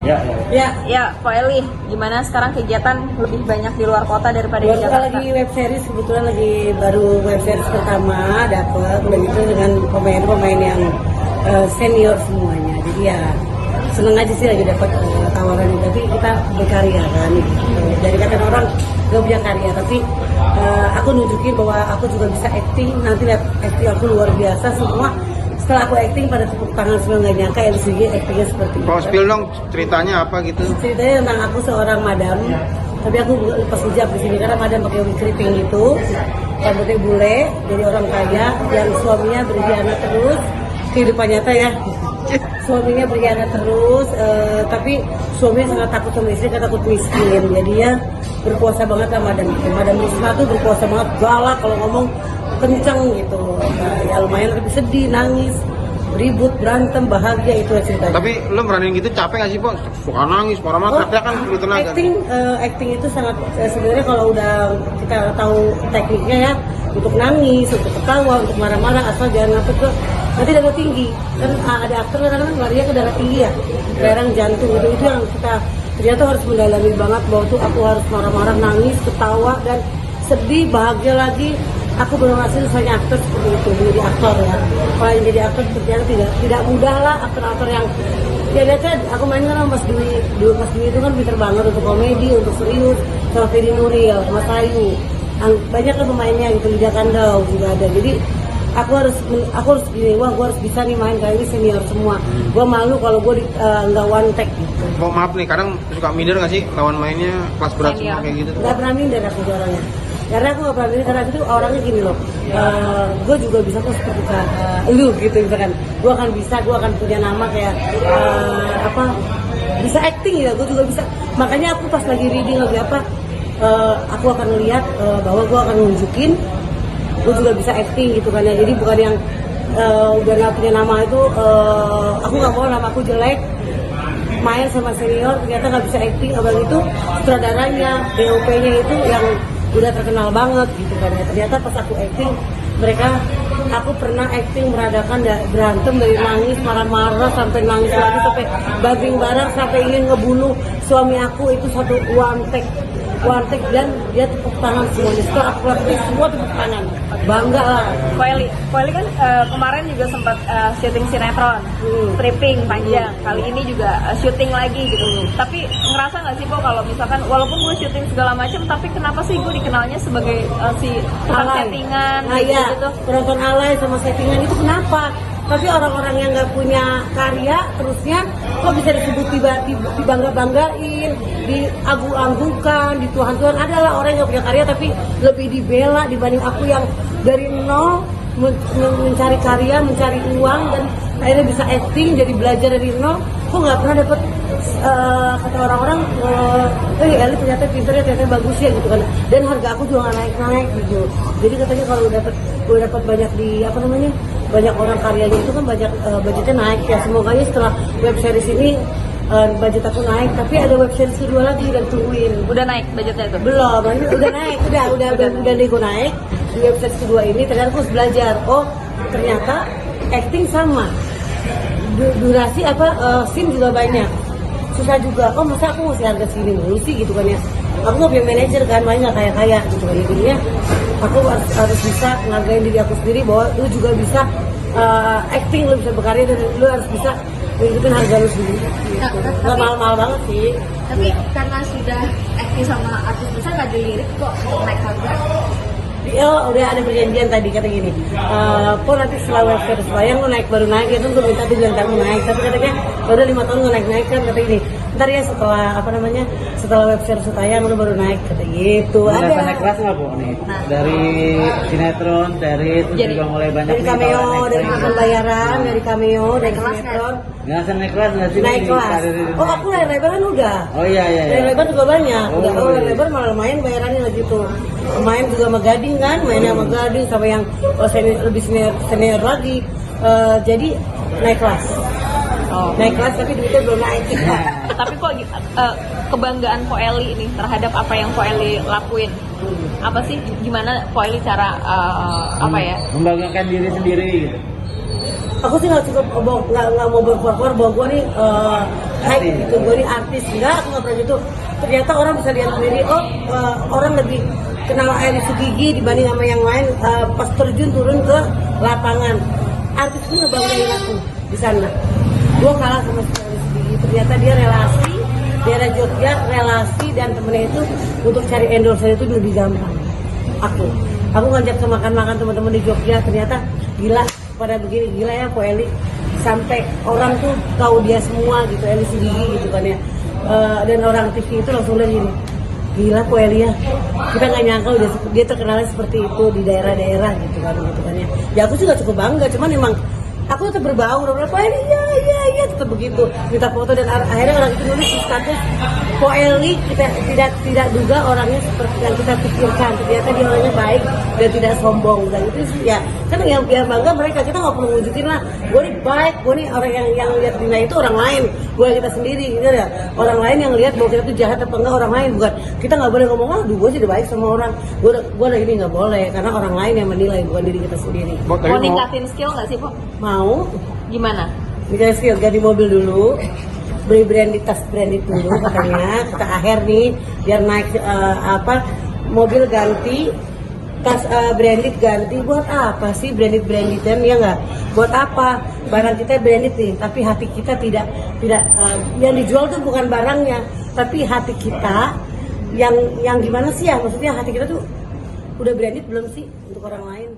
Ya, Ko Eli, gimana sekarang kegiatan lebih banyak di luar kota daripada di Jakarta? Lagi web series, kebetulan lagi baru web series pertama dapet, dan itu dengan pemain-pemain yang senior semuanya. Jadi ya seneng aja sih lagi dapat tawaran ini. Tapi kita berkarya kan. Dari kata orang gak punya karya, tapi aku nunjukin bahwa aku juga bisa acting. Nanti lihat acting aku luar biasa semua. Setelah aku acting pada tepuk tangan semua, nggak nyangka LCG actingnya seperti itu. Kalau spill dong, ceritanya apa gitu? Ceritanya tentang aku seorang madam, tapi aku lepas hijab di sini karena madam pakai wig keriting gitu, rambutnya bule, jadi orang kaya yang suaminya berkhianat terus, kehidupan nyata ya. Suaminya berkhianat terus, tapi suaminya sangat takut sama istri, karena takut miskin. Jadi ya berkuasa banget sama madam. Madam Risma tuh berkuasa banget, galak kalau ngomong kenceng gitu. Nah, ya lumayan lebih sedih, nangis, ribut, berantem, bahagia, itu ceritanya. Tapi lo berani gitu capek gak sih, Po? Suka nangis, marah-marah, teriak kan perlu tenaga. Acting itu sangat sebenarnya kalau udah kita tahu tekniknya ya, untuk nangis, untuk ketawa, untuk marah-marah, asal jangan sampai ke nanti darah tinggi. Kan ada aktor kadang-kadang larinya ke darah tinggi ya, darah jantung itu yang kita ternyata harus mendalami banget, bahwa tuh aku harus marah-marah, nangis, ketawa, dan sedih, bahagia lagi. Aku belum hasil misalnya aktor seperti itu, menjadi aktor ya. Kalau yang jadi aktor ternyata tidak mudah lah, aktor-aktor yang ya lihat kan, aku main kan sama Mas Dwi. Mas Dwi itu kan pinter banget untuk komedi, untuk serius, sama Ferry Nuril, Mas Ayu. Banyak kan pemainnya gitu, Lydia Kandau juga ada. Jadi aku harus gini, wah gue harus bisa nih main, kali ini senior semua. Gue malu kalau gue nggak one take gitu. Oh, maaf nih, kadang suka minder gak sih lawan mainnya kelas berat semua kayak gitu? Gak pernah minder aku orangnya. Karena aku gak pernah minder, karena itu orangnya gini loh. Gue juga bisa kok seperti lu gitu misalkan. Gue akan bisa, gue akan punya nama kayak bisa acting ya, gue juga bisa. Makanya aku pas lagi reading lagi aku akan lihat bahwa gue akan nunjukin gue juga bisa acting gitu kan ya. Jadi bukan yang udah gak punya nama itu, aku gak mau nama aku jelek, main sama senior ternyata gak bisa acting. Abang itu sutradaranya, DOP-nya itu yang udah terkenal banget gitu kan ya. Ternyata pas aku acting, aku pernah acting meradakan berantem dari nangis, marah-marah, sampai nangis lagi, sampai banting barang, sampai ingin ngebunuh suami aku. Itu satu one take, dan dia tepuk tangan semuanya. Setelah aku lakuin semua tepuk tangan, bangga lah. Ko Eli kan kemarin juga sempat syuting sinetron, stripping panjang. Kali ini juga syuting lagi gitu. Tapi ngerasa nggak sih kok kalau misalkan walaupun gue syuting segala macam, tapi kenapa sih gue dikenalnya sebagai si tukang settingan gitu? Penonton alay sama settingan itu kenapa? Tapi orang-orang yang nggak punya karya terusnya kok bisa disebut dibangga-banggain, diagung-agungkan, dituhan-tuhan. Adalah orang yang nggak punya karya tapi lebih dibela dibanding aku yang dari nol mencari karya, mencari uang, dan akhirnya bisa acting, jadi belajar dari nol. Kok nggak pernah dapet kata orang-orang, Eli ternyata pinternya, ternyata bagus ya gitu kan. Dan harga aku juga nggak naik-naik gitu. Jadi katanya kalau gue dapat banyak banyak orang karyanya itu kan banyak budgetnya naik ya. Semoga setelah web series ini budget aku naik. Tapi ada web series kedua lagi dan tungguin. Udah naik budgetnya itu? Belum, ini udah naik, udah nego naik. Di web series kedua ini ternyata aku harus belajar. Oh ternyata acting sama, durasi scene juga banyak, susah juga. Oh masa aku mesti harga segini dulu sih gitu kan ya. Aku gak punya manajer kan, mainnya kaya-kaya gitu kan. Jadinya aku harus bisa ngargain diri aku sendiri bahwa lu juga bisa acting, lu bisa berkarya, dan lu harus bisa ngikutin harga lu sendiri gitu. Gak mahal-mahal banget sih. Tapi karena sudah acting sama artis besar gak dilirik kok untuk naik harga? Oh, udah ada perjanjian tadi, kata gini, po nanti setelah web series bayang lo naik, baru naik ya. Kan gue minta dia bilang kamu naik, tapi katanya udah 5 tahun gue naik kan, kata gini, ntar ya setelah web series tayang lo baru naik, kata gitu. Ada naik kelas nggak, Bu? Nih dari sinetron, dari itu juga mulai banyak dari cameo, dari pembayaran, dari cameo, dari sinetron. Nggak naik kelas, nggak sih? Naik kelas. Oh aku layar lebar kan udah. Oh iya. Layar lebar juga banyak. Layar lebar malah lumayan bayarannya lagi tuh. Main juga sama Gading kan, mainnya sama Gading, sama yang lebih senior lagi. Jadi naik kelas. Naik kelas tapi duitnya belum naik. Tapi kok kebanggaan Ko Eli ini terhadap apa yang Ko Eli lakuin? Apa sih, gimana Ko Eli cara membanggakan diri sendiri gitu? Aku sih nggak mau berkuar-kuar bahwa gue nih hype gitu, gue ini artis. Enggak, aku nggak pernah gitu. Ternyata orang bisa lihat sendiri, oh orang lebih kenal Eli Sugigi dibanding sama yang lain. Pas terjun turun ke lapangan, artis itu ngebanggain aku di sana. Gue kalah sama Eli Sugigi. Ternyata dia relasi, daerah Jogja relasi dan temennya itu untuk cari endorse itu lebih gampang. Aku ngajak ke makan-makan teman-teman di Jogja, ternyata gila pada begini, gila ya Po Eli, sampai orang tuh tahu dia semua gitu, Eli Sugigi gitu kan ya. Dan orang TV itu langsung lihat gini, gila Po Eli ya, kita nggak nyangka udah dia terkenalnya seperti itu di daerah-daerah gitu kan ya. Ya aku juga cukup bangga, cuman emang aku tetap berbaur, Po Eli iya tetap begitu, minta foto. Dan akhirnya orang itu nulis di status, Po Eli kita tidak duga orangnya seperti yang kita pikirkan, ternyata dia orangnya baik dan tidak sombong. Dan itu sih ya kan yang biar bangga mereka, kita nggak perlu nunjukin lah gue nih baik, gue nih orang yang lihat Dina itu orang lain, gue kita sendiri gitu ya. Orang lain yang lihat bahwa kita tuh jahat apa enggak, orang lain, bukan kita nggak boleh ngomong aduh gue sih udah baik sama orang, gue ini nggak boleh, karena orang lain yang menilai, bukan diri kita sendiri. Mau ningkatin skill nggak sih, Po? Mau Gimana? dikasih skill ganti mobil dulu, beli branded, tas branded dulu katanya kata Aher nih, biar naik mobil ganti, tas branded ganti. Buat apa sih branded dan ya nggak? Buat apa? Barang kita branded nih, tapi hati kita tidak yang dijual tuh bukan barangnya, tapi hati kita yang gimana sih ya, maksudnya hati kita tuh udah branded belum sih untuk orang lain?